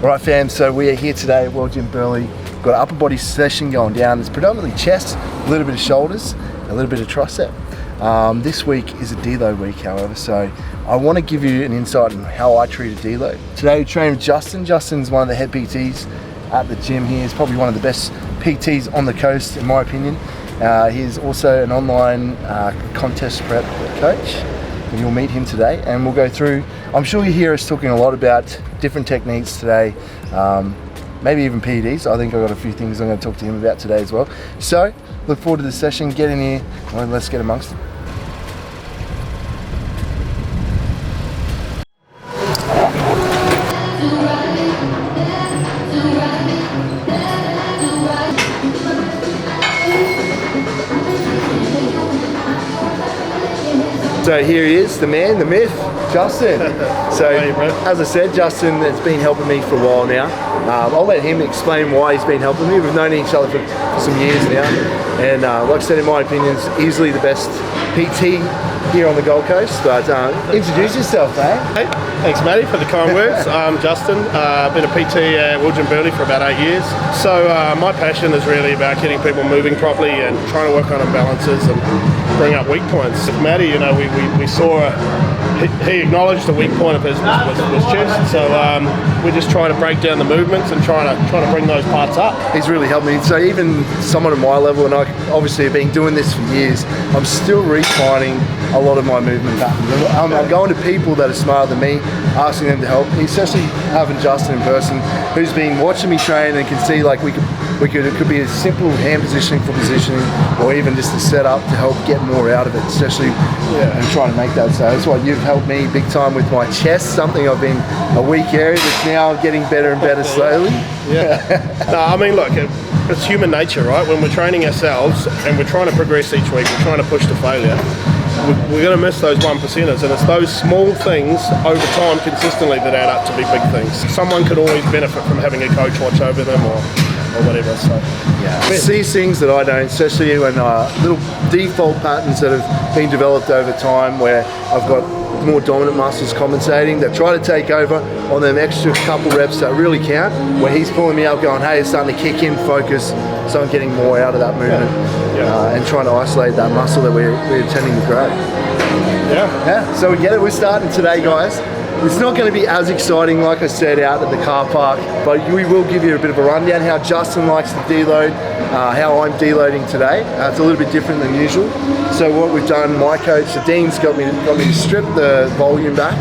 Alright fam, so we are here today at World Gym Burleigh. We've got an upper body session going down. It's predominantly chest, a little bit of shoulders, a little bit of tricep. This week is a deload week, however, so I want to give you an insight on how I treat a deload. Today we train with Justin. Justin's one of the head PTs at the gym here. He's probably one of the best PTs on the coast, in my opinion. He's also an online contest prep coach. And you'll meet him today and we'll go through, I'm sure you hear us talking a lot about different techniques today, maybe even PEDs. I think I've got a few things I'm going to talk to him about today as well. So, look forward to the session, get in here, and let's get amongst it. So here he is, the man, the myth, Justin. So as I said, Justin has been helping me for a while now. I'll let him explain why he's been helping me. We've known each other for some years now. And like I said, in my opinion, it's easily the best PT here on the Gold Coast. But introduce yourself, eh? Hey, thanks Matty for the kind words. I'm Justin. I've been a PT at World Gym Burleigh for about 8 years. So my passion is really about getting people moving properly and trying to work on imbalances and bring up weak points. With Matty, you know, we saw he acknowledged the weak point of his was chest. So we're just trying to break down the movements and trying to bring those parts up. He's really helped me. So even someone at my level, and I obviously have been doing this for years, I'm still refining a lot of my movement patterns. I'm going to people that are smarter than me, asking them to help, especially having Justin in person, who's been watching me train and can see like it could be a simple hand positioning for positioning, or even just a setup to help get more out of it, especially and trying to make that. So that's why you've helped me big time with my chest, something I've been a weak area that's now getting better and better slowly. No, I mean, look, it's human nature, right? When we're training ourselves and we're trying to progress each week, we're trying to push to failure. We're going to miss those 1%ers, and it's those small things over time consistently that add up to be big things. Someone could always benefit from having a coach watch over them or whatever. So yeah, sees things that I don't, especially when little default patterns that have been developed over time where I've got more dominant muscles compensating that try to take over on them extra couple reps that really count, where he's pulling me up going, hey, it's starting to kick in, focus, so I'm getting more out of that movement. And trying to isolate that muscle that we're intending to grow. Yeah, so we get it. We're starting today, guys. It's not going to be as exciting, like I said, out at the car park, but we will give you a bit of a rundown how Justin likes to deload, how I'm deloading today. It's a little bit different than usual. So what we've done, my coach, the Dean's got me to strip the volume back,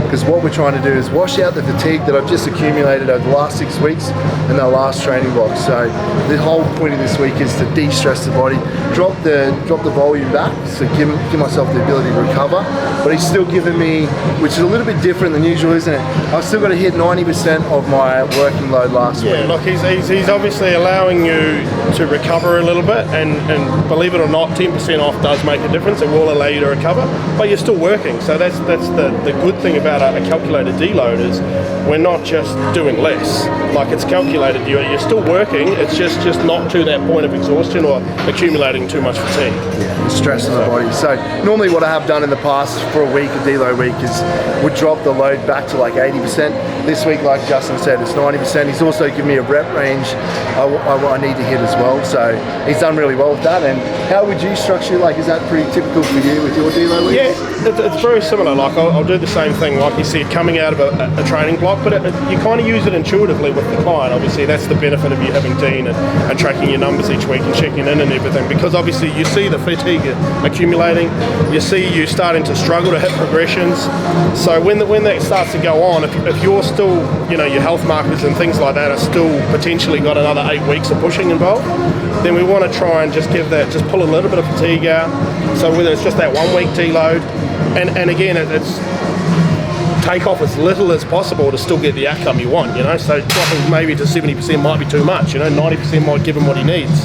because what we're trying to do is wash out the fatigue that I've just accumulated over the last 6 weeks in the last training block. So the whole point of this week is to de-stress the body, drop the volume back, so give myself the ability to recover. But he's still giving me, which is a little bit different than usual, isn't it? I've still got to hit 90% of my working load last week. Yeah, look, he's obviously allowing you to recover a little bit, and believe it or not, 10% off does make a difference. It will allow you to recover, but you're still working. So that's the good thing about a calculated deload is we're not just doing less. Like, it's calculated, you're still working, it's just not to that point of exhaustion or accumulating too much fatigue. Yeah, stress on the body. So normally what I have done in the past for a week, a deload week, is would drop the load back to like 80%. This week, like Justin said, it's 90%. He's also given me a rep range I need to hit as well. So he's done really well with that. And how would you structure, like, is that pretty typical for you with your deload weeks? Yeah, it's very similar. Like, I'll do the same thing, like you said, coming out of a training block, but you kind of use it intuitively with the client. Obviously, that's the benefit of you having Dean and tracking your numbers each week and checking in and everything, because obviously you see the fatigue accumulating, you see you starting to struggle to hit progressions. So when that starts to go on, if you're still, you know, your health markers and things like that are still potentially got another 8 weeks of pushing involved, then we want to try and just pull a little bit of fatigue out. So whether it's just that 1 week deload, and again, it's take off as little as possible to still get the outcome you want, you know. So dropping maybe to 70% might be too much, you know. 90% might give him what he needs.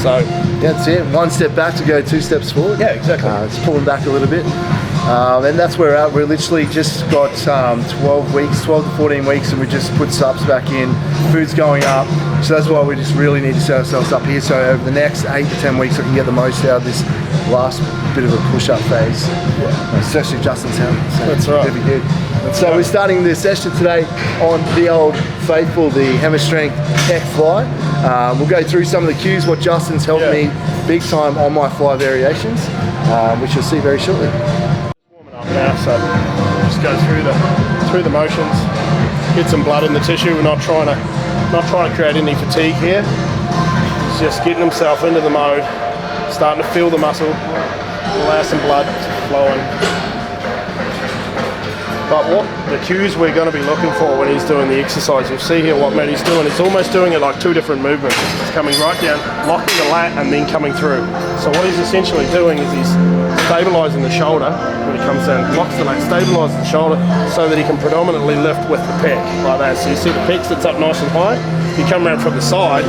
So that's it. 1 step back to go 2 steps forward. Yeah, exactly. It's pulling back a little bit. And that's where we're at. We're literally just got 12 to 14 weeks, and we just put subs back in. Food's going up. So that's why we just really need to set ourselves up here. So over the next 8 to 10 weeks, I can get the most out of this last bit of a push-up phase. Yeah. Especially Justin's help. So that's right. It'll be good. So we're starting this session today on the old faithful, the Hammer Strength Tech Fly. We'll go through some of the cues, what Justin's helped me big time on my fly variations, which you'll see very shortly. Warming up now, so just go through the motions, get some blood in the tissue. We're not trying to create any fatigue here. It's just getting himself into the mode, starting to feel the muscle, allow some blood flowing. But what the cues we're going to be looking for when he's doing the exercise, you'll see here what Matty's doing. He's almost doing it like two different movements. He's coming right down, locking the lat and then coming through. So what he's essentially doing is he's stabilising the shoulder when he comes down, locks the lat, stabilises the shoulder so that he can predominantly lift with the pec like that. So you see the pec sits up nice and high. You come around from the side,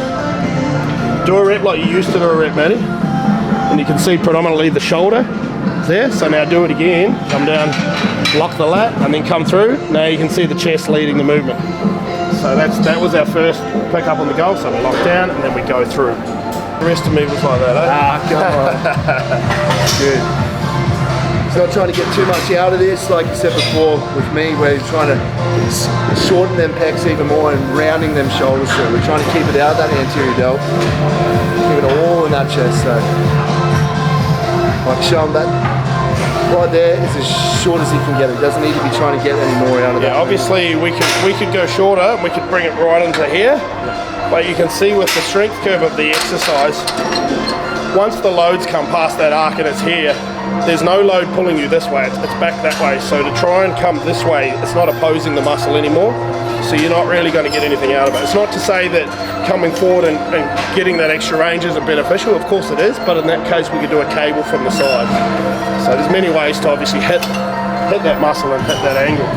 do a rep like you used to do a rep, Matty, and you can see predominantly the shoulder there. So now do it again, come down, lock the lat and then come through. Now you can see the chest leading the movement. So that was our first pick up on the goal. So we lock down and then we go through. The rest of me was like that, eh? Come on. Good. He's not trying to get too much out of this, like you said before with me, where he's trying to shorten them pecs even more and rounding them shoulders through. We're trying to keep it out of that anterior delt, keep it all in that chest. So like show him that. Right there is as short as he can get it. He doesn't need to be trying to get any more out of that. Yeah, obviously we could go shorter and we could bring it right into here. But you can see with the strength curve of the exercise, once the loads come past that arc and it's here, there's no load pulling you this way, it's back that way. So to try and come this way, it's not opposing the muscle anymore. So you're not really going to get anything out of it. It's not to say that coming forward and getting that extra range isn't beneficial, of course it is, but in that case we could do a cable from the side. So there's many ways to obviously hit that muscle and hit that angle.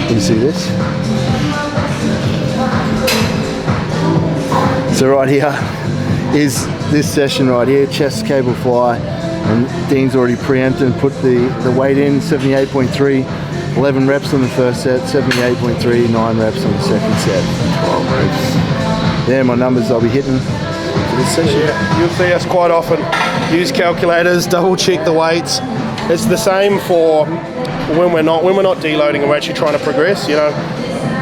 Can you see this? So right here is this session right here, chest cable fly, and Dean's already preempted and put the weight in, 78.3. 11 reps on the first set, 78.3, 9 reps on the second set, 12 reps. They're my numbers I'll be hitting for this session. Yeah, you'll see us quite often use calculators, double check the weights. It's the same for when we're not deloading and we're actually trying to progress. You know,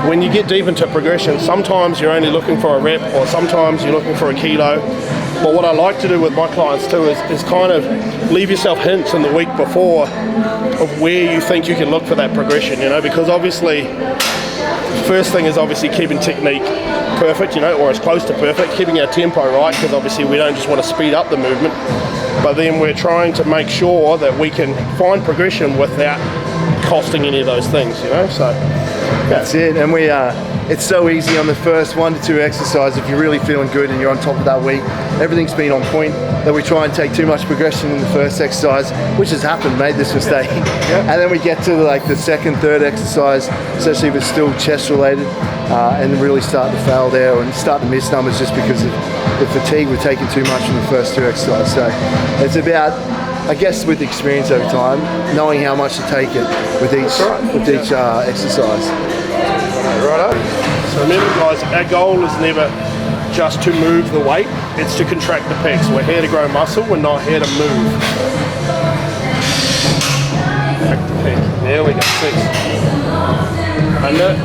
when you get deep into progression, sometimes you're only looking for a rep or sometimes you're looking for a kilo. But what I like to do with my clients too is kind of leave yourself hints in the week before of where you think you can look for that progression, you know, because obviously first thing is obviously keeping technique perfect, you know, or as close to perfect, keeping our tempo right, because obviously we don't just want to speed up the movement, but then we're trying to make sure that we can find progression without costing any of those things, you know. So that's it. And we it's so easy on the first 1 to 2 exercises if you're really feeling good and you're on top of that week, everything's been on point, that we try and take too much progression in the first exercise, which has happened, made this mistake. And then we get to like the second, third exercise, especially if it's still chest related, and really start to fail there and start to miss numbers just because of the fatigue. We're taking too much in the first 2 exercises. So it's about, I guess, with experience over time, knowing how much to take it with each exercise. Righto. So remember guys, our goal is never just to move the weight, it's to contract the pecs. We're here to grow muscle, we're not here to move. Contract the pec. There we go, 6. Under,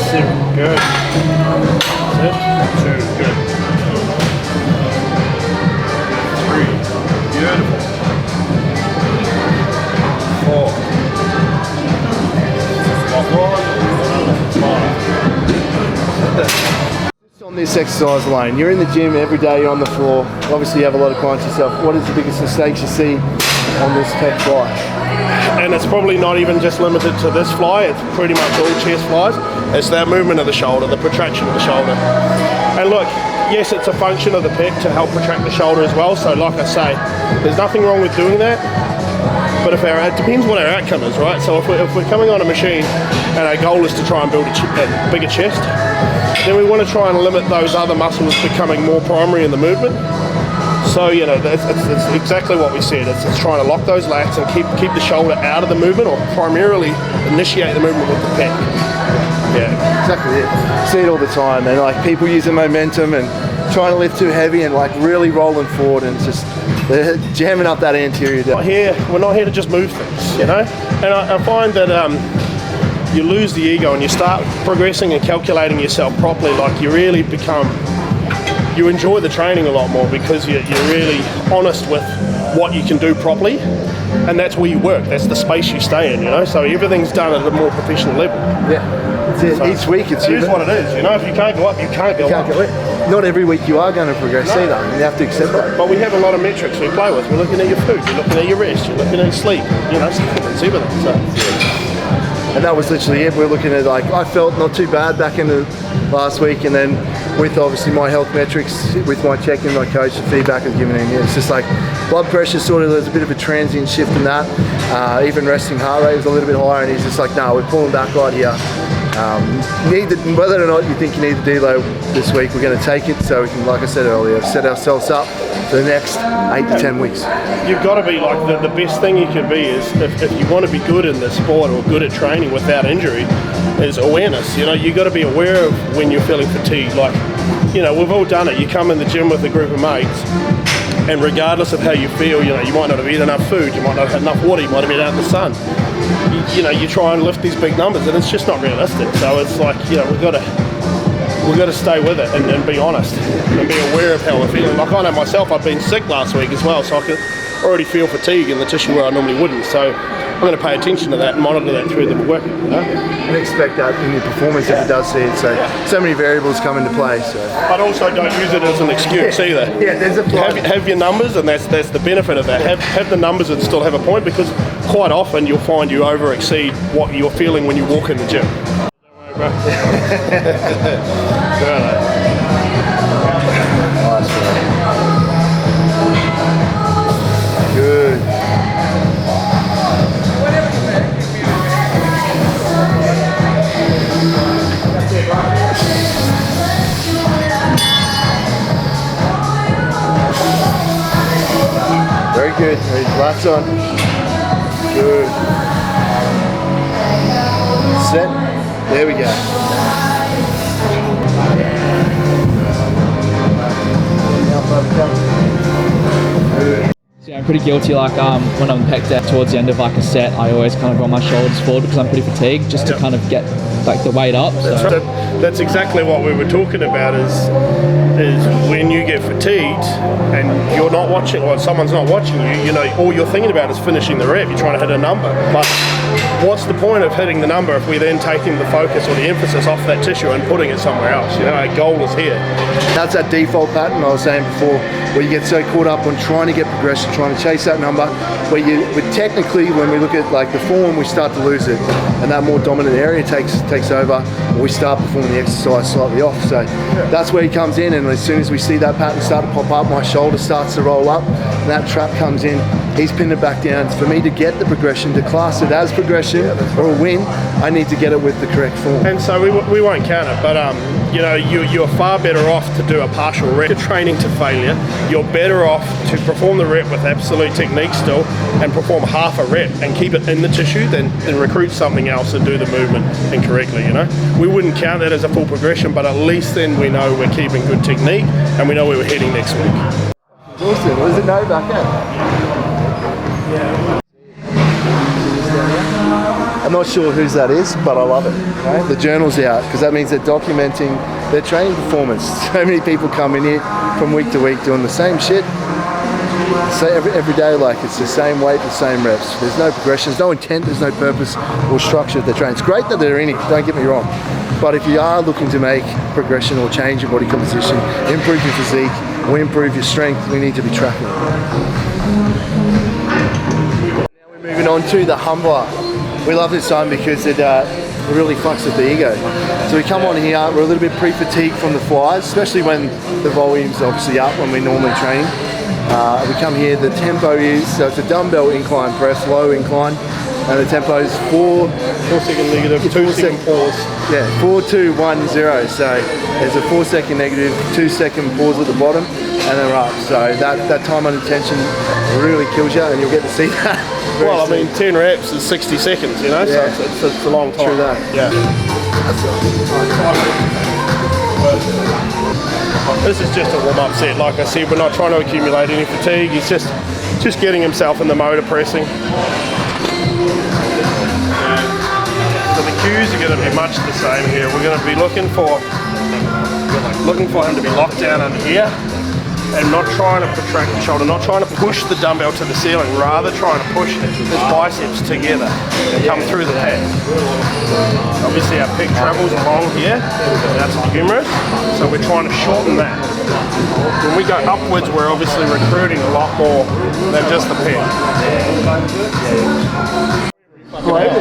7, good. That's it, 2, good. 3, beautiful. 4. 5. Just on this exercise alone, you're in the gym every day, you're on the floor, obviously you have a lot of clients yourself. What is the biggest mistakes you see on this pec fly? And it's probably not even just limited to this fly, it's pretty much all chest flies. It's that movement of the shoulder, the protraction of the shoulder. And look, yes, it's a function of the pec to help protract the shoulder as well, so like I say, there's nothing wrong with doing that. But if it depends what our outcome is, right? So if we're coming on a machine and our goal is to try and build a bigger chest, then we want to try and limit those other muscles becoming more primary in the movement. So, you know, it's exactly what we said. It's trying to lock those lats and keep the shoulder out of the movement, or primarily initiate the movement with the pec. Yeah, exactly it. See it all the time, and like people using momentum and trying to lift too heavy and like really rolling forward and just jamming up that anterior delt. We're not here to just move things, you know? And I find that you lose the ego and you start progressing and calculating yourself properly. Like you really you enjoy the training a lot more because you're really honest with what you can do properly, and that's where you work. That's the space you stay in, you know. So everything's done at a more professional level. Yeah, so each week it is what it is. You know, if you can't go up, you can't go up. Not every week you are going to progress either. You have to accept that. But we have a lot of metrics we play with. We're looking at your food, you're looking at your rest, you're looking at sleep. You know, it's everything. So. And that was literally it. We're looking at like, I felt not too bad back in the last week, and then with obviously my health metrics, with my check-in, my coach, the feedback I've given him, it's just like blood pressure sort of, there's a bit of a transient shift in that. Even resting heart rate was a little bit higher, and he's just like, no, we're pulling back right here. Whether or not you think you need the deload this week, we're going to take it so we can, like I said earlier, set ourselves up for the next 8 to 10 weeks. You've got to be like, the best thing you can be is, if you want to be good in the sport or good at training without injury, is awareness. You know, you've got to be aware of when you're feeling fatigued. Like, you know, we've all done it. You come in the gym with a group of mates, and regardless of how you feel, you know, you might not have eaten enough food, you might not have had enough water, you might have been out in the sun. You know, you try and lift these big numbers, and it's just not realistic. So it's like, you know, we've got to stay with it and be honest and be aware of how we're feeling. Like I know myself, I've been sick last week as well, so I can already feel fatigue in the tissue where I normally wouldn't. So I'm going to pay attention to that and monitor that through the work. You know? And expect that in your performance if it does see it. So many variables come into play. So. But also don't use it as an excuse either. Yeah, there's a have your numbers, and that's the benefit of that. Have the numbers and still have a point, because quite often you'll find you over exceed what you're feeling when you walk in the gym. Don't worry, bro. Good. Very good. Lats on. Good. Set. There we go. Yeah, I'm pretty guilty, like when I'm pecked out towards the end of like a set, I always kind of roll my shoulders forward because I'm pretty fatigued, just to kind of get like the weight up. So. That's exactly what we were talking about, is when you get fatigued and you're not watching, or someone's not watching you, you know, all you're thinking about is finishing the rep. You're trying to hit a number. But what's the point of hitting the number if we're then taking the focus or the emphasis off that tissue and putting it somewhere else? You know, our goal is here. That's that default pattern I was saying before, where you get so caught up on trying to get progression, trying to chase that number, where technically, when we look at like the form, we start to lose it, and that more dominant area takes over, and we start performing the exercise slightly off. So that's where he comes in, and as soon as we see that pattern start to pop up, my shoulder starts to roll up, and that trap comes in, he's pinned it back down. For me to get the progression, to class it as progression or a win, I need to get it with the correct form. And so we won't count it, but you know, you're far better off to do a partial rep. You're training to failure. You're better off to perform the rep with absolute technique still and perform half a rep and keep it in the tissue than recruit something else and do the movement incorrectly, you know. We wouldn't count that as a full progression, but at least then we know we're keeping good technique and we know where we're heading next week. Awesome. What does it know back at? I'm not sure whose that is, but I love it. Okay? The journal's out, because that means they're documenting their training performance. So many people come in here from week to week doing the same shit. So every day, like it's the same weight, the same reps. There's no progression, there's no intent, there's no purpose or structure to the training. It's great that they're in it, don't get me wrong. But if you are looking to make progression or change your body composition, improve your physique, or improve your strength, we need to be tracking it. Now we're moving on to the humbler. We love this one because it really fucks with the ego. So we come on here, we're a little bit pre-fatigued from the flies, especially when the volume's obviously up when we're normally training. We come here, the tempo is, so it's a dumbbell incline press, low incline, and the tempo is 4 second negative, 2 second pause. Yeah, 4, 2, 1, 0. So there's a 4 second negative, 2 second pause at the bottom, and then we're up. So that time under tension really kills you, and you'll get to see that. Well, I mean, 10 reps is 60 seconds, you know, yeah. So it's a long time. True that. Yeah. This is just a warm-up set. Like I said, we're not trying to accumulate any fatigue. He's just getting himself in the mode of pressing. So the cues are going to be much the same here. We're going to be looking for him to be locked down under here and not trying to protract the shoulder, not trying to push the dumbbell to the ceiling, rather trying to push his biceps together and come through the pec. Obviously our pec travels along here, that's the humerus, so we're trying to shorten that. When we go upwards, we're obviously recruiting a lot more than just the pec. Right.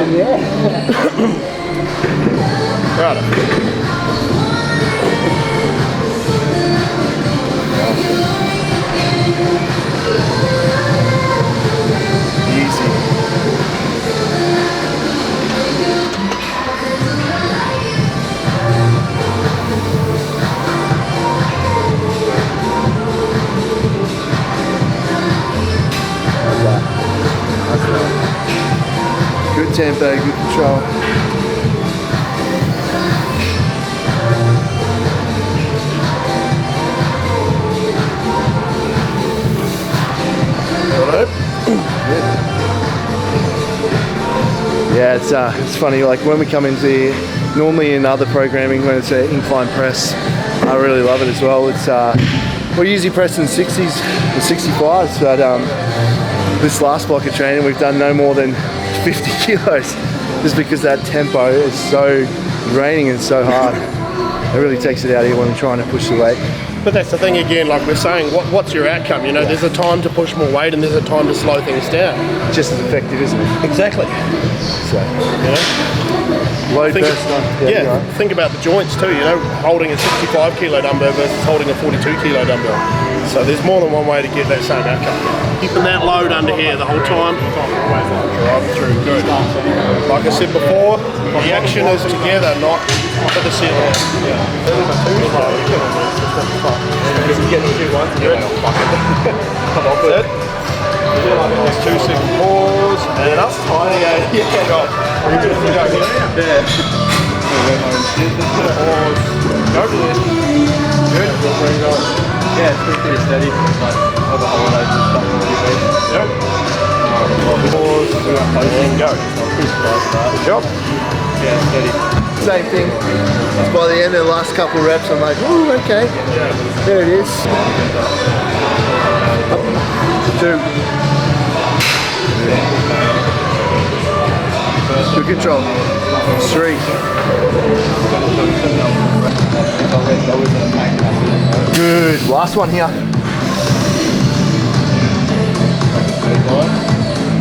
Good tempo, good control. Yeah, it's funny, like when we come into here, normally in other programming when it's an incline press, I really love it as well. It's we're usually pressing 60s and 65s, but this last block of training we've done no more than 50 kilos just because that tempo is so draining and so hard. It really takes it out of you when I'm trying to push the weight. But that's the thing again, like we're saying, what's your outcome? You know, there's a time to push more weight and there's a time to slow things down. Just as effective, isn't it? Exactly. So, load burst on. Yeah, think about the joints too, you know, holding a 65 kilo dumbbell versus holding a 42 kilo dumbbell. So there's more than one way to get that same outcome. Keeping that load under here the whole time. Right through, good. Like I said before, the action is together, not to the ceiling. That's it. Just 2 second pause and up. Yeah. Go. Good. Yeah, it's pretty steady over holidays and stuff. Yep. Pause and go. Good job. Yeah, steady. Same thing. By the end of the last couple of reps, I'm like, ooh, okay. There it is. 2. Good control. 3. Good. Last one here.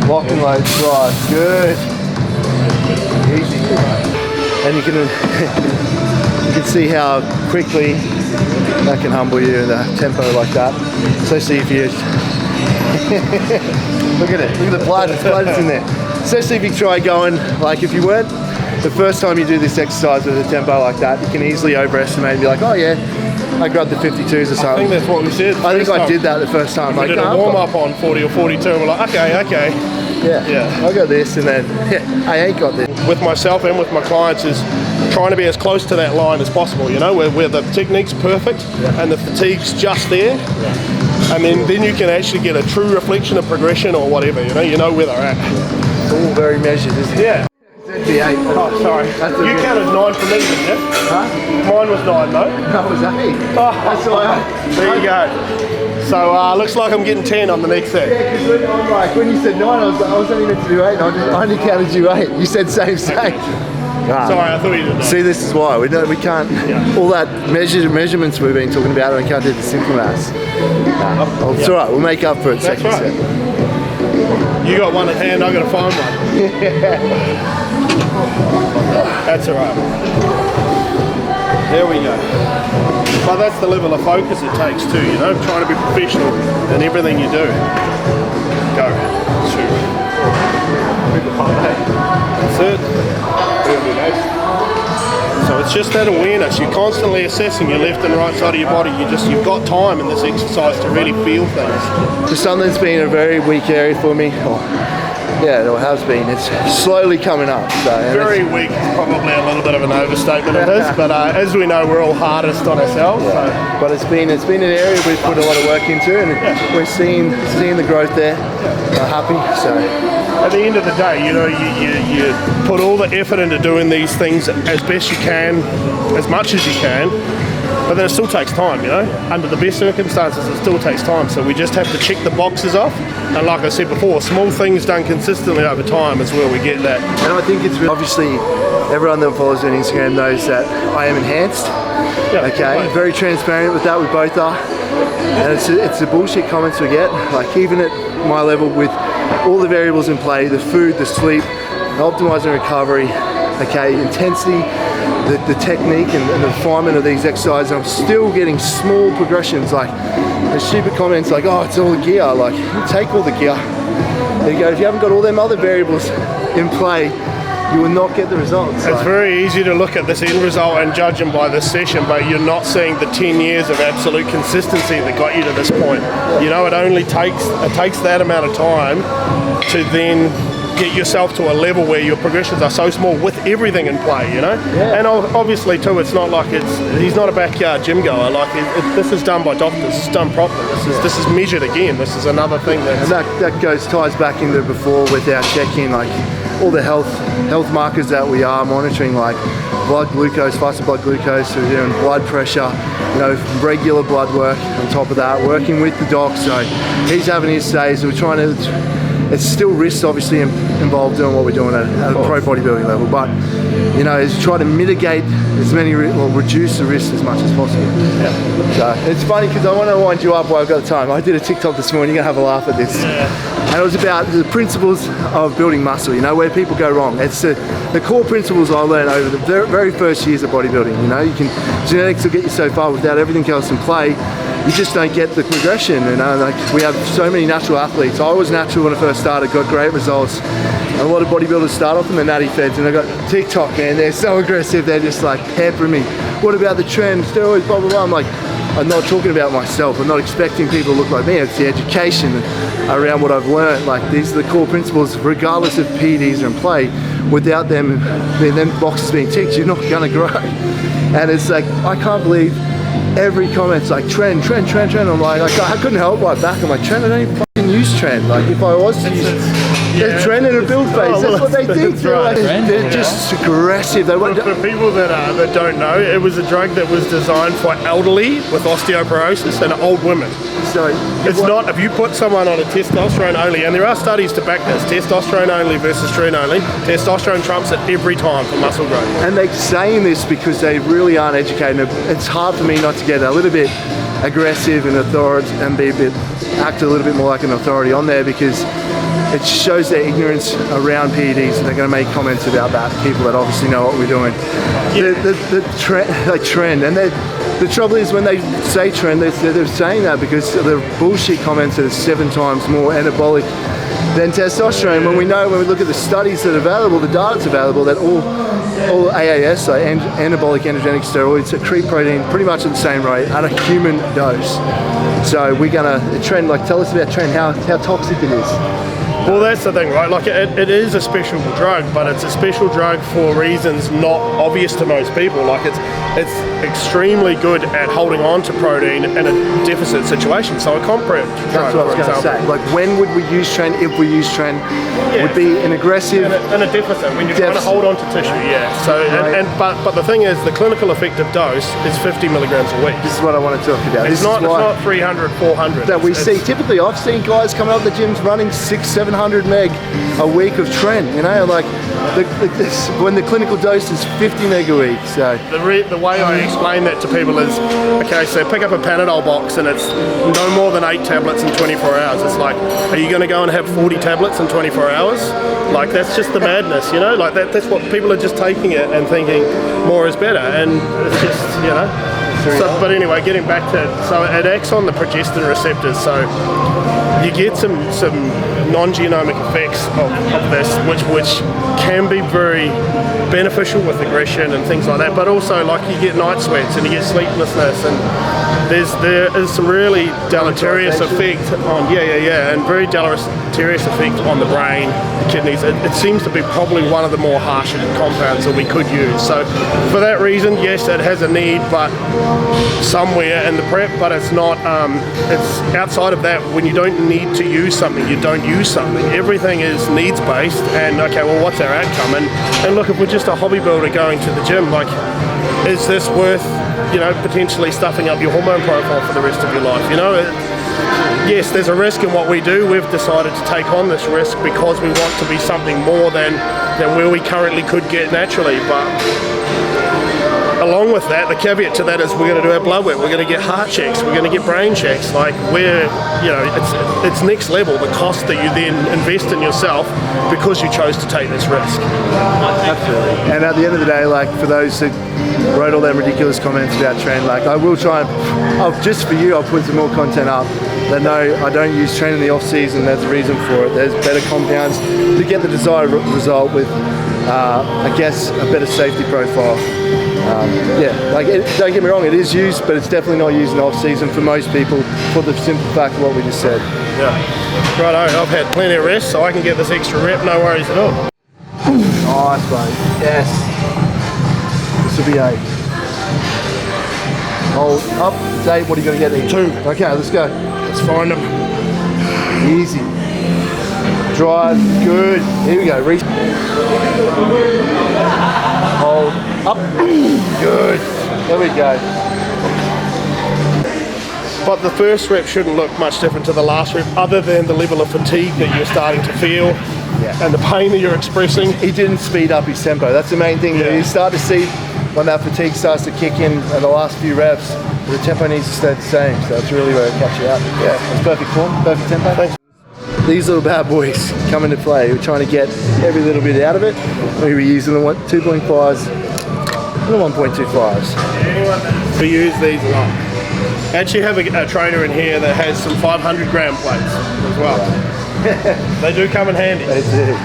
Lock and load drive. Good. Easy. And you can see how quickly that can humble you in a tempo like that. Especially if you look at it. Look at the blood. It's blood in there. Especially if you try going, like if you weren't, the first time you do this exercise with a tempo like that, you can easily overestimate and be like, oh yeah, I grabbed the 52s or something. I think that's what we said. I think I did that the first time. We did a warm up on 40 or 42 and we're like, okay. Yeah, I got this and then I ain't got this. With myself and with my clients is trying to be as close to that line as possible, you know, where the technique's perfect and the fatigue's just there. And then you can actually get a true reflection of progression or whatever, you know where they're at. It's all very measured, isn't it? Yeah. ZB8. Oh, sorry. You counted 9 for me, didn't you? Huh? Mine was 9, though. That was 8. Oh, That's all right. There you go. So looks like I'm getting 10 on the next set. Yeah, because when you said 9, I was only meant to do 8. I only counted you 8. You said same. Sorry, I thought you did that. See, this is why we can't. Yeah. All that measurements we've been talking about, we can't do the simple maths. It's all right. We'll make up for it. That's second right. set. You got one at hand. I got to find one. That's all right. There we go. But that's the level of focus it takes too, you know, trying to be professional in everything you do. Go. 2. That's it. So it's just that awareness. You're constantly assessing your left and right side of your body. You've got time in this exercise to really feel things. So something that's been a very weak area for me, Yeah, it has been. It's slowly coming up. So Very weak is probably a little bit of an overstatement of this, but as we know, we're all hardest on ourselves. Yeah. So. But it's been an area we've put a lot of work into, and we're seeing the growth there. We're happy. So at the end of the day, you know, you put all the effort into doing these things as best you can, as much as you can. But then it still takes time, you know. Under the best circumstances, it still takes time. So we just have to check the boxes off. And like I said before, small things done consistently over time is where we get that. And I think it's obviously everyone that follows me on Instagram knows that I am enhanced. Yeah, okay, right. Very transparent with that. We both are. And it's the bullshit comments we get. Like even at my level, with all the variables in play, the food, the sleep, optimizing recovery, okay, intensity, the technique and the refinement of these exercises, I'm still getting small progressions, like the stupid comments like, oh, it's all the gear. Like, you take all the gear. There you go. If you haven't got all them other variables in play, you will not get the results. It's very easy to look at this end result and judge them by this session, but you're not seeing the 10 years of absolute consistency that got you to this point. You know, it takes that amount of time to then get yourself to a level where your progressions are so small with everything in play, you know? Yeah. And obviously too, it's not like he's not a backyard gym goer. Like this is done by doctors, it's done properly. This is measured again. This is another thing and that ties back into before with our check-in, like all the health markers that we are monitoring, like blood glucose, fasted blood glucose, we're doing blood pressure, you know, regular blood work on top of that, working with the doc. So he's having his say, so we're trying to, it's still risks obviously involved doing what we're doing at a pro bodybuilding level, but you know, is try to mitigate as many, or reduce the risks as much as possible. Yeah. So it's funny because I want to wind you up while I've got the time. I did a TikTok this morning, you're gonna have a laugh at this. Yeah. And it was about the principles of building muscle, you know, where people go wrong. It's the core principles I learned over the very first years of bodybuilding. You know, genetics will get you so far without everything else in play. You just don't get the progression, you know, like we have so many natural athletes. I was natural when I first started, got great results. And a lot of bodybuilders start off in the natty feds, and I got TikTok, and they're so aggressive, they're just like peppering me. What about the trend, steroids, blah, blah, blah. I'm like, I'm not talking about myself. I'm not expecting people to look like me. It's the education around what I've learned. Like these are the core principles, regardless if PEDs are in play. Without them boxes being ticked, you're not gonna grow. And it's like, I can't believe every comment's like trend. I'm like I couldn't help but back. I'm like, trend, I don't even fucking use trend. Like if I was to use trend in a build phase, that's what they think. They're just aggressive. They want for people that don't know, it was a drug that was designed for elderly with osteoporosis and old women. So it's not, if you put someone on a testosterone only, and there are studies to back this, testosterone only versus tren only, testosterone trumps it every time for muscle growth. And they're saying this because they really aren't educated. It's hard for me not to get a little bit aggressive and act a little bit more like an authority on there, because it shows their ignorance around PEDs, and they're going to make comments about that, people that obviously know what we're doing. Yeah. The trend, and the trouble is when they say trend, they're saying that because the bullshit comments that are 7 times more anabolic than testosterone. When we look at the studies that are available, the data that's available, that all AAS, so anabolic androgenic steroids, accrete protein pretty much at the same rate at a human dose. So we're gonna trend, like tell us about trend, how toxic it is. Well, that's the thing, right? Like it is a special drug, but it's a special drug for reasons not obvious to most people. Like it's extremely good at holding on to protein in a deficit situation. So a comp prep drug, that's what I was going to say. Like when would we use trend? If we use trend, would be an aggressive in a deficit when you're trying to hold on to tissue. Yeah. So but the thing is, the clinical effective dose is 50 milligrams a week. This is what I want to talk about. It's not 300, 400 that we see. Typically, I've seen guys coming up the gyms running 600-700 meg a week of trend. You know, like when the clinical dose is 50 meg a week. So the way I explain that to people is, okay, so pick up a Panadol box and it's no more than 8 tablets in 24 hours. It's like, are you going to go and have 40 tablets in 24 hours? Like that's just the madness, you know. Like that's what people are just taking it and thinking more is better, and it's just, you know. So, but anyway, getting back to it, so it acts on the progestin receptors, so you get some non-genomic effects of this, which can be very beneficial with aggression and things like that, but also like you get night sweats and you get sleeplessness, and there is some really deleterious effect on and very deleterious effect on the brain, the kidneys. It seems to be probably one of the more harsher compounds that we could use. So for that reason, yes, it has a need, but somewhere in the prep, but it's not. It's outside of that. When you don't need to use something, you don't use something. Everything is needs based, and okay, well, what's our outcome? And look, if we're just a hobby builder going to the gym, like, is this worth, you know, potentially stuffing up your hormone profile for the rest of your life? You know, yes, there's a risk in what we do. We've decided to take on this risk because we want to be something more than where we currently could get naturally. But along with that, the caveat to that is we're going to do our blood work, we're going to get heart checks, we're going to get brain checks. Like, it's next level, the cost that you then invest in yourself because you chose to take this risk. Absolutely. And at the end of the day, like, for those that wrote all them ridiculous comments about trend, like, I will try and, just for you, I'll put some more content up that no, I don't use trend in the off season. There's a reason for it. There's better compounds to get the desired result with, I guess, a better safety profile. Don't get me wrong, it is used, but it's definitely not used in off season for most people for the simple fact of what we just said. Yeah. Righto, I've had plenty of rest, so I can get this extra rep, no worries at all. Nice, mate. Yes. This will be 8. Hold up. It's 8. What are you going to get there? 2. Okay, let's go. Let's find them. Easy. Drive. Good. Here we go. Reach. Hold up. Good. There we go. But the first rep shouldn't look much different to the last rep, other than the level of fatigue that you're starting to feel and the pain that you're expressing. He didn't speed up his tempo. That's the main thing. You start to see when that fatigue starts to kick in the last few reps, the tempo needs to stay the same. So that's really where it catch you up. Yeah, it's perfect form, perfect tempo. Thanks. These little bad boys come into play. We're trying to get every little bit out of it. We were using the 2.5s and the 1.25s. We use these a lot. Actually have a trainer in here that has some 500 gram plates as well. They do come in handy. They do.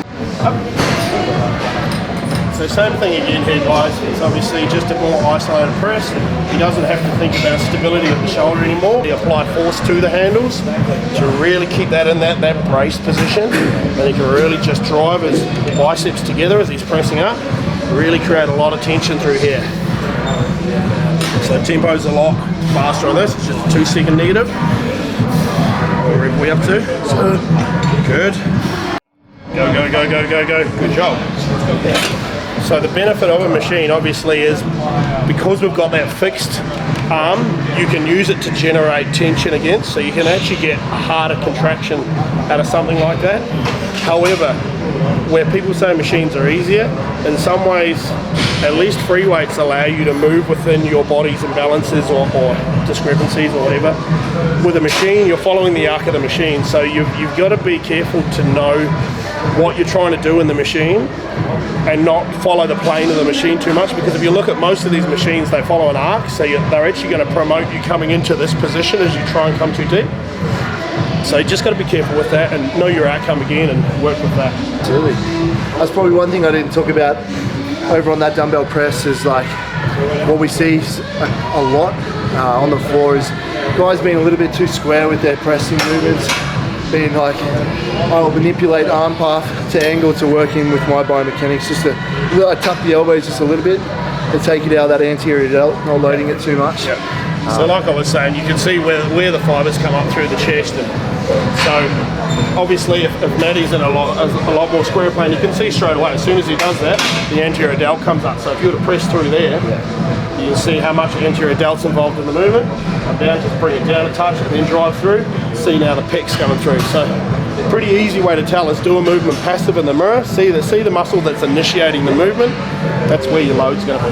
So same thing again here, guys. It's obviously just a more isolated press. He doesn't have to think about stability of the shoulder anymore. He apply force to the handles to really keep that in that braced position. And he can really just drive his biceps together as he's pressing up. Really create a lot of tension through here. So tempo's a lot faster on this. It's just a 2-second negative. What rep are we up to? So, good. Go, go, go, go, go, go. Good job. So the benefit of a machine obviously is because we've got that fixed arm, you can use it to generate tension against, so you can actually get a harder contraction out of something like that. However, where people say machines are easier, in some ways, at least free weights allow you to move within your body's imbalances or discrepancies or whatever. With a machine, you're following the arc of the machine, so you've got to be careful to know what you're trying to do in the machine and not follow the plane of the machine too much, because if you look at most of these machines, they follow an arc, so they're actually going to promote you coming into this position as you try and come too deep. So you just got to be careful with that and know your outcome again and work with that. Absolutely. That's probably one thing I didn't talk about over on that dumbbell press is like what we see a lot on the floor is guys being a little bit too square with their pressing movements, being like, I'll manipulate arm path to angle to work in with my biomechanics, just to I tuck the elbows just a little bit to take it out of that anterior delt, not loading it too much. Yep. So like I was saying, you can see where the fibers come up through the chest, and so obviously if Matty's in a lot more square plane, you can see straight away as soon as he does that, the anterior delt comes up. So if you were to press through there, you can see how much anterior delt's involved in the movement. Come down, just bring it down a touch and then drive through. See now the pec's coming through. So pretty easy way to tell is do a movement passive in the mirror, see the muscle that's initiating the movement, that's where your load's going to be.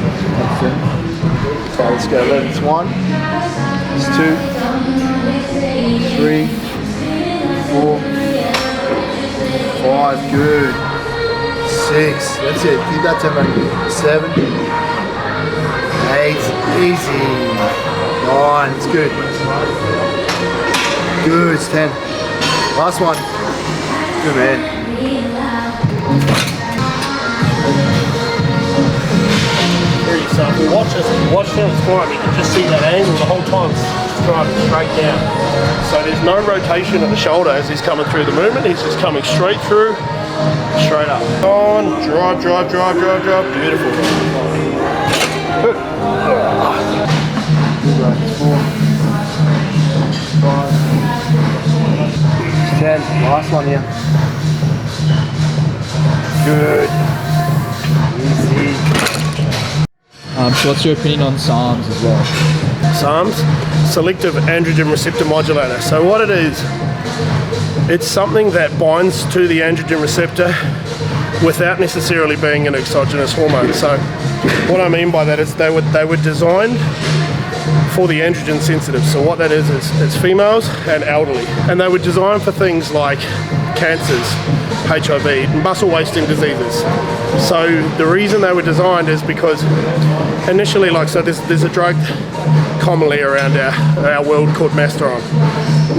So let's go. It's 1, it's 2, 3, 4, 5. Good. 6. That's it. Keep that tempo. 7, 8. Easy. 9. It's good. Good. It's 10. Last one. Good man. So if you watch him climb, you can just see that angle the whole time, it's just driving straight down. So there's no rotation of the shoulder as he's coming through the movement, he's just coming straight through, straight up. On, drive, drive, drive, drive, drive, beautiful. Good. 4, 5, 10. Last one here. Good. Easy. So what's your opinion on SARMs as well? SARMs, selective androgen receptor modulator. So what it is, it's something that binds to the androgen receptor without necessarily being an exogenous hormone. So what I mean by that is they were designed for the androgen sensitive. So what that is it's females and elderly. And they were designed for things like cancers, HIV, muscle wasting diseases. So the reason they were designed is because initially, so there's a drug commonly around our world called Masteron.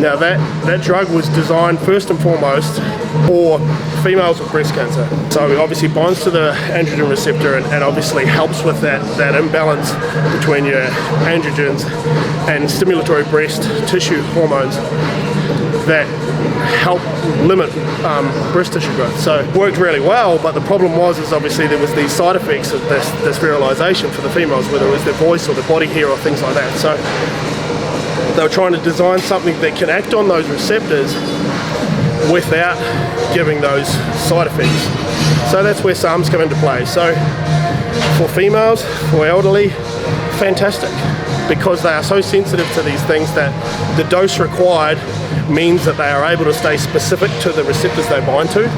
Now that drug was designed first and foremost for females with breast cancer. So it obviously binds to the androgen receptor and obviously helps with that imbalance between your androgens and stimulatory breast tissue hormones that help limit breast tissue growth. So it worked really well, but the problem was obviously there was these side effects of this virilization for the females, whether it was their voice or their body hair or things like that. So they were trying to design something that can act on those receptors without giving those side effects. So that's where SARMs come into play. So for females, for elderly, fantastic, because they are so sensitive to these things that the dose required means that they are able to stay specific to the receptors they bind to.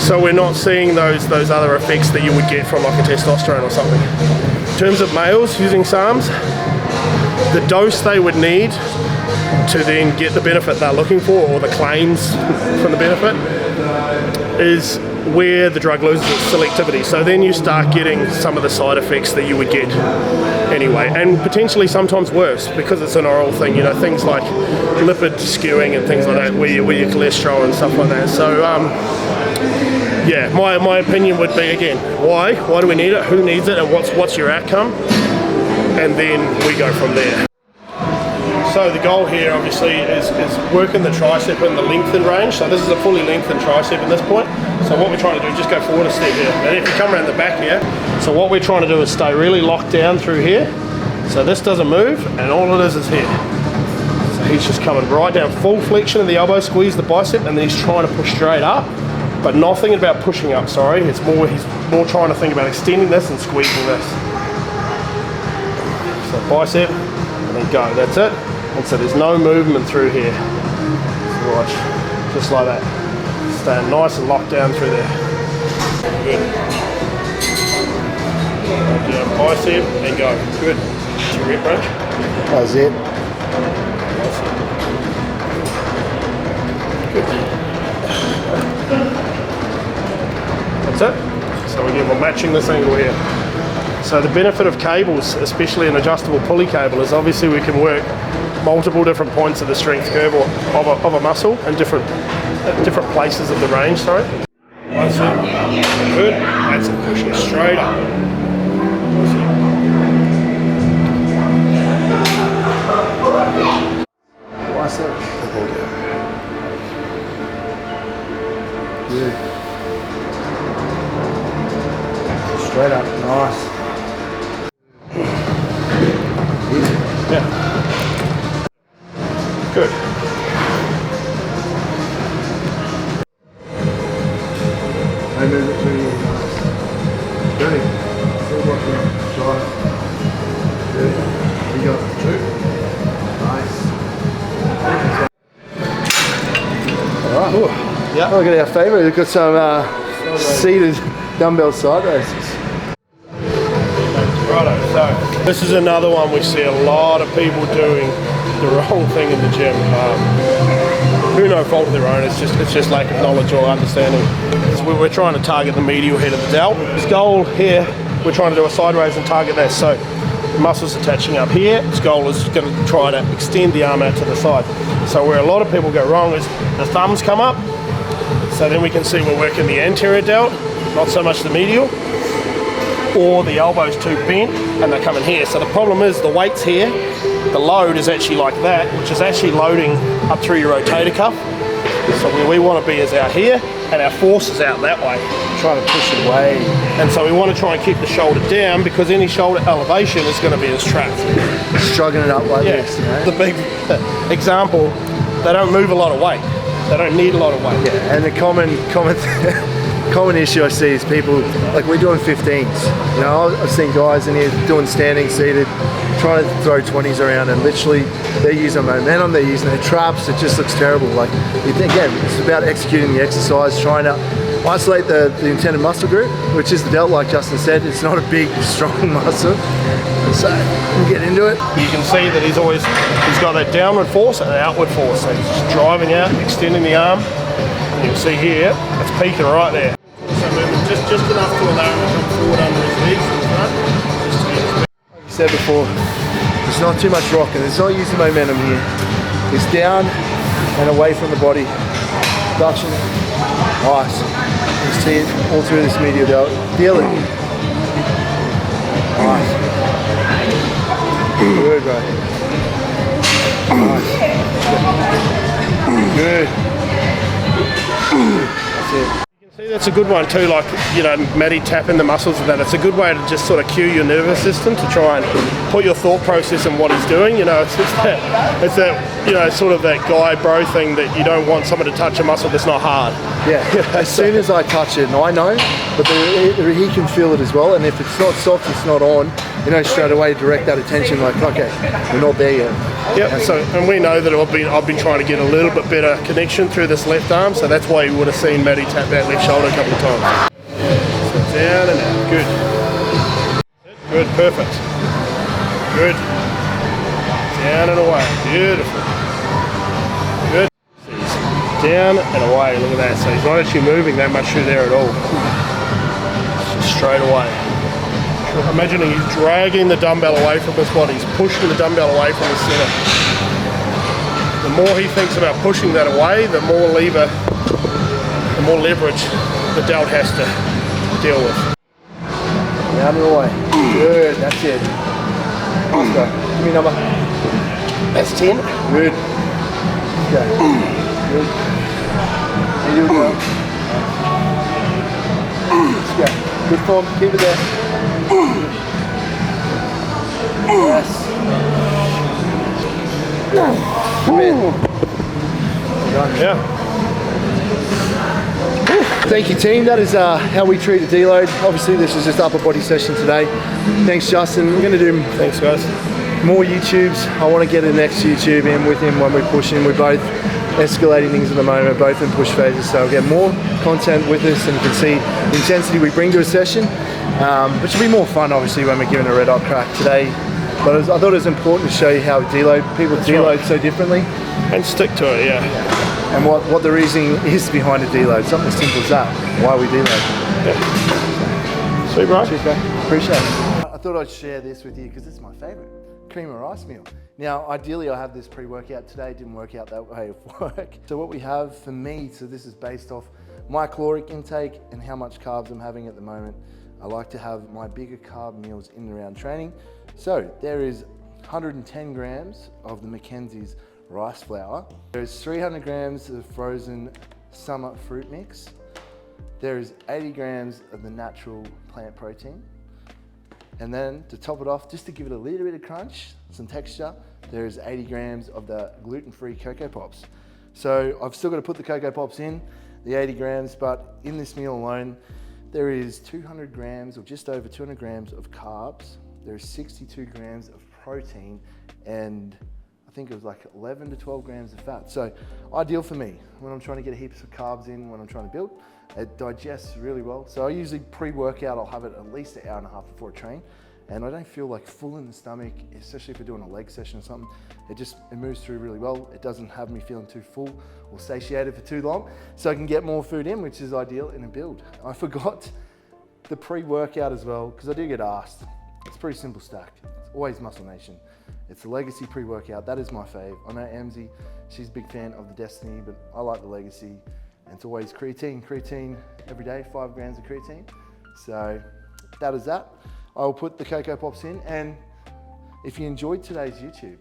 So we're not seeing those other effects that you would get from like a testosterone or something. In terms of males using SARMs, the dose they would need to then get the benefit they're looking for, or the claims from the benefit, is where the drug loses its selectivity. So then you start getting some of the side effects that you would get anyway, and potentially sometimes worse because it's an oral thing, things like lipid skewing and things like that, where your cholesterol and stuff like that. So yeah, my opinion would be, again, why do we need it, who needs it, and what's your outcome, and then we go from there. So the goal here obviously is working the tricep in the lengthened range. So this is a fully lengthened tricep at this point. So what we're trying to do is just go forward a step here. And if you come around the back here, so what we're trying to do is stay really locked down through here. So this doesn't move, and all it is here. So he's just coming right down, full flexion of the elbow, squeeze the bicep, and then he's trying to push straight up, but not thinking about pushing up, sorry. He's more trying to think about extending this and squeezing this. So bicep, and then go, that's it. And so there's no movement through here. So watch, just like that. Staying nice and locked down through there. Good. Down bicep and go. Good. That's your rep range. That's it. Good. That's it. So again, we're matching this angle here. So the benefit of cables, especially an adjustable pulley cable, is obviously we can work multiple different points of the strength curve or of a muscle and different places of the range, sorry. That's it. Good. That's it. Pushing straight up. Bicep. Good. Straight up. Nice. Yeah. Good. I move it to you. Good. Still working on shot. Good. We got 2. Nice. Alright. Yeah. Look at our favourite. We've got some seated dumbbell side races. Righto, so this is another one we see a lot of people doing the wrong thing in the gym. Through no fault of their own, it's just lack of knowledge or understanding. So we're trying to target the medial head of the delt. This goal here, we're trying to do a side raise and target that. So the muscles attaching up here. This goal is going to try to extend the arm out to the side. So where a lot of people go wrong is the thumbs come up, So then we can see we're working the anterior delt, not so much the medial, or the elbow's too bent and they're coming here. So the problem is the weight's here, the load is actually like that, which is actually loading up through your rotator cuff. So where we want to be is out here, and our force is out that way. Trying to push it away. And so we want to try and keep the shoulder down, because any shoulder elevation is going to be as trapped. Struggling it up like Yeah, this, you know? the big example, they don't move a lot of weight. They don't need a lot of weight. Yeah, and the common issue I see is people, like we're doing 15s. You know, I've seen guys in here doing standing, seated, trying to throw 20s around, and literally they're using momentum, they're using their traps, it just looks terrible. Like, again, it's about executing the exercise, trying to isolate the intended muscle group, which is the delt, like Justin said. It's not a big, strong muscle. So we'll get into it. You can see that he's got that downward force and an outward force. So he's just driving out, extending the arm. And you'll see here, it's peaking right there. So moving just enough to allow him to come forward under his legs in the front. Like you said before, there's not too much rocking. There's not using momentum here. It's down and away from the body. Abduction. Nice. Just see it all through this medial delt. Feel it. Nice. Good, bro. Nice. Good. That's it. See, that's a good one too, like, you know, Matty tapping the muscles of that. It's a good way to just sort of cue your nervous system to try and put your thought process in what he's doing. You know, it's that, you know, sort of that guy bro thing that you don't want someone to touch a muscle that's not hard. Yeah, as soon as I touch it, and I know, but he can feel it as well, and if it's not soft, it's not on, you know, straight away direct that attention, like, okay, we're not there yet. Yep, and we know that I've been trying to get a little bit better connection through this left arm, so that's why you would have seen Matty tap that left shoulder a couple of times. So down and out, good. Good, perfect. Good. Down and away, beautiful. Good. Down and away, look at that. So he's not actually moving that much through there at all. Just straight away. Imagining he's dragging the dumbbell away from his body, he's pushing the dumbbell away from his center. The more he thinks about pushing that away, the more leverage the delt has to deal with. Down and away. Good, that's it. Nice go. Give me a number. That's 10. Good. Okay. Good. Here you go. Let's go. Good form, keep it there. Yes. Come in. Yeah. Thank you, team. That is how we treat a deload. Obviously, this is just upper body session today. Thanks, Justin. We're going to do Thanks, guys. more YouTubes. I want to get the next YouTube in with him when we push in. We're both escalating things at the moment, both in push phases. So we'll get more content with us, and you can see the intensity we bring to a session. Which will be more fun, obviously, when we're given a red hot crack today. But I thought it was important to show you how people deload so differently. And stick to it, yeah. And what the reasoning is behind a deload. Something as simple as that. Why we deload. Yeah. Sweet, bro. Cheers, bro. Appreciate it. I thought I'd share this with you because it's my favorite. Cream of rice meal. Now, ideally, I have this pre-workout today. It didn't work out that way of work. So what we have for me, so this is based off my caloric intake and how much carbs I'm having at the moment. I like to have my bigger carb meals in and around training. So there is 110 grams of the Mackenzie's rice flour. There's 300 grams of frozen summer fruit mix. There is 80 grams of the natural plant protein. And then to top it off, just to give it a little bit of crunch, some texture, there is 80 grams of the gluten-free Cocoa Pops. So I've still got to put the Cocoa Pops in, the 80 grams, but in this meal alone, there is 200 grams or just over 200 grams of carbs. There's 62 grams of protein, and I think it was like 11 to 12 grams of fat. So ideal for me when I'm trying to get heaps of carbs in, when I'm trying to build. It digests really well. So I usually pre-workout, I'll have it at least an hour and a half before I train. And I don't feel like full in the stomach, especially if we're doing a leg session or something. It moves through really well. It doesn't have me feeling too full or satiated for too long. So I can get more food in, which is ideal in a build. I forgot the pre-workout as well, because I do get asked. It's a pretty simple stack. It's always Muscle Nation. It's the Legacy pre-workout. That is my fave. I know Amzy, she's a big fan of the Destiny, but I like the Legacy. And it's always creatine every day, 5 grams of creatine. So that is that. I'll put the Cocoa Pops in, and if you enjoyed today's YouTube,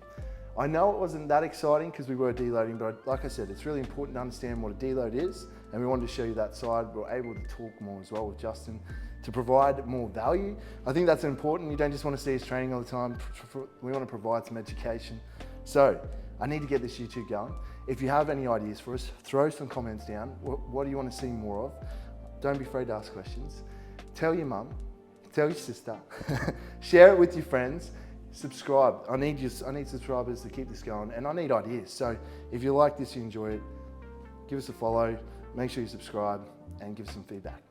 I know it wasn't that exciting because we were deloading, but like I said, it's really important to understand what a deload is, and we wanted to show you that side. We're able to talk more as well with Justin to provide more value. I think that's important. You don't just want to see us training all the time. We want to provide some education. So I need to get this YouTube going. If you have any ideas for us, throw some comments down. What do you want to see more of? Don't be afraid to ask questions. Tell your mum, tell your sister, share it with your friends. Subscribe. I need subscribers to keep this going, and I need ideas. So if you like this, you enjoy it, give us a follow, make sure you subscribe, and give us some feedback.